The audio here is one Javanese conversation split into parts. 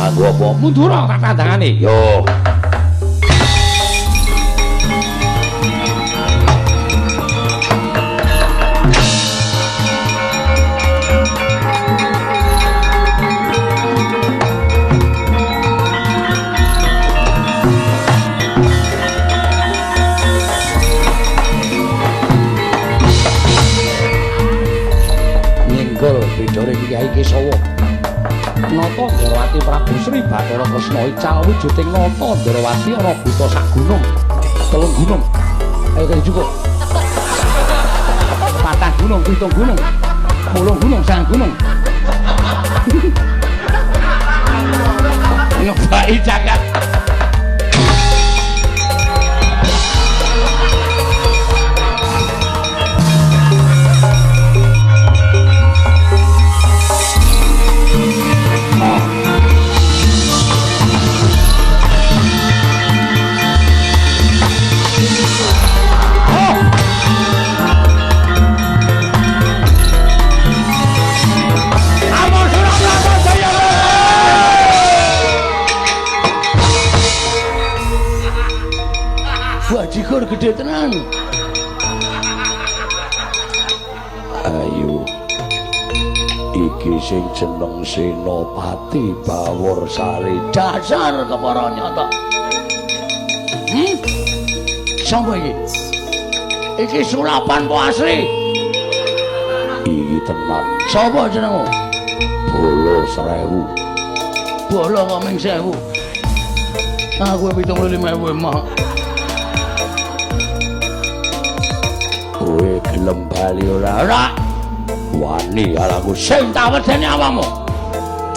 Kanggo apa? Mundur tak tandangane. Yo. Bidore Kyai Kesawa Nata Ndarawati Prabu Sri Bathara Kresna ical wujuding Nata Ndarawati ana buta sak gunung telung gunung ayo kene cukup patang gunung pitung gunung mulung gunung sang gunung ngebaki jagat bajigur gede tenan. Ayo iki sing jeneng Senopati Bawur Sari dasar kepara nyata. Sapa iki? Iki sulapan po asli. Iki tenan. Sapa jenengmu? Bolo Sewu. Bolo kok ming 1000. Aku 75.000 emah. Kowe gelem bali ora? Wani alaku sing tak wedeni awakmu.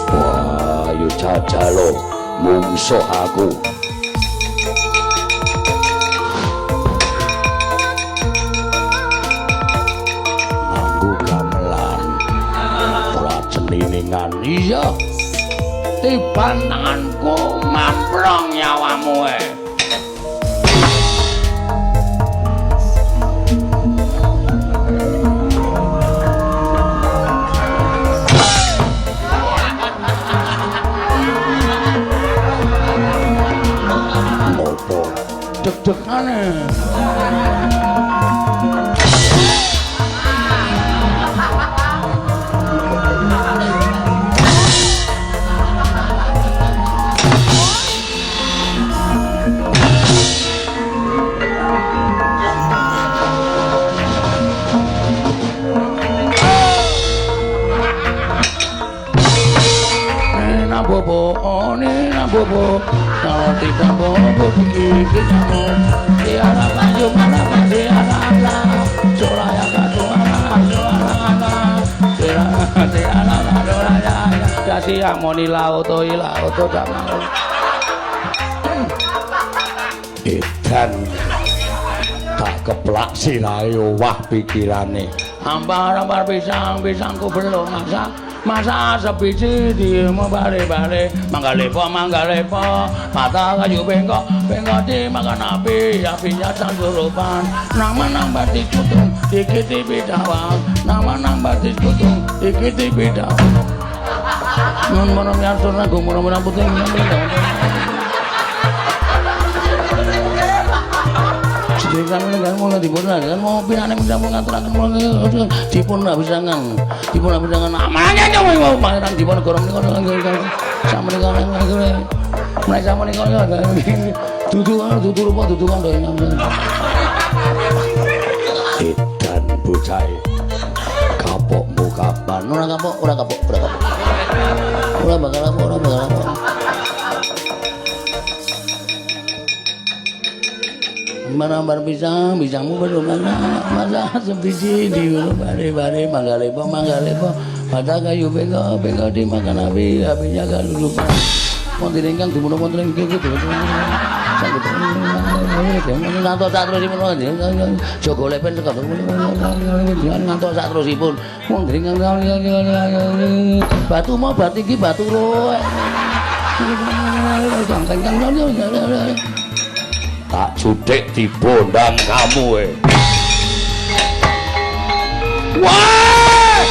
Wah, yo jajalo mungsuh aku. Nganggo gamelan. Ora ceniningan iya. Tiban tanganku mamprong nyawamu e. Deg-degane. Bobo kalau tidak bobo pergi ke kamu tiara baju mana tiara suraya tiara kasih amoni lauto damau edan tak keplak sirayo wah pikirane ambar pisangku belum masa sebiji di membare-bare manggalepo mata kayu bengkok di makan apinya sanjurupan nama batik kutung dikit bidawang nama batik kutung dikit bidawang nun mono nyasur nagung mono putih kan mau dipun kan mau pinane menjamu ngaturaken mau dipun abisangan amane nyawa pangeran dipun gorong niku sampeyan niku menawi sampeyan niku dudu rupa dudu kandha edan bocah kapokmu kapan ora kapok ora bakal apa Marah-marah pisangmu belum masa sebiji di bare manggalepo pada kayu bego dimakan apinya gak lupa mau diringkang dibunuh montring gitu ngantos sak terusipun Joko Lepen ngantos sak terusipun wong diringkang batu mau batiki batu roe tak judik dibondang kamu wah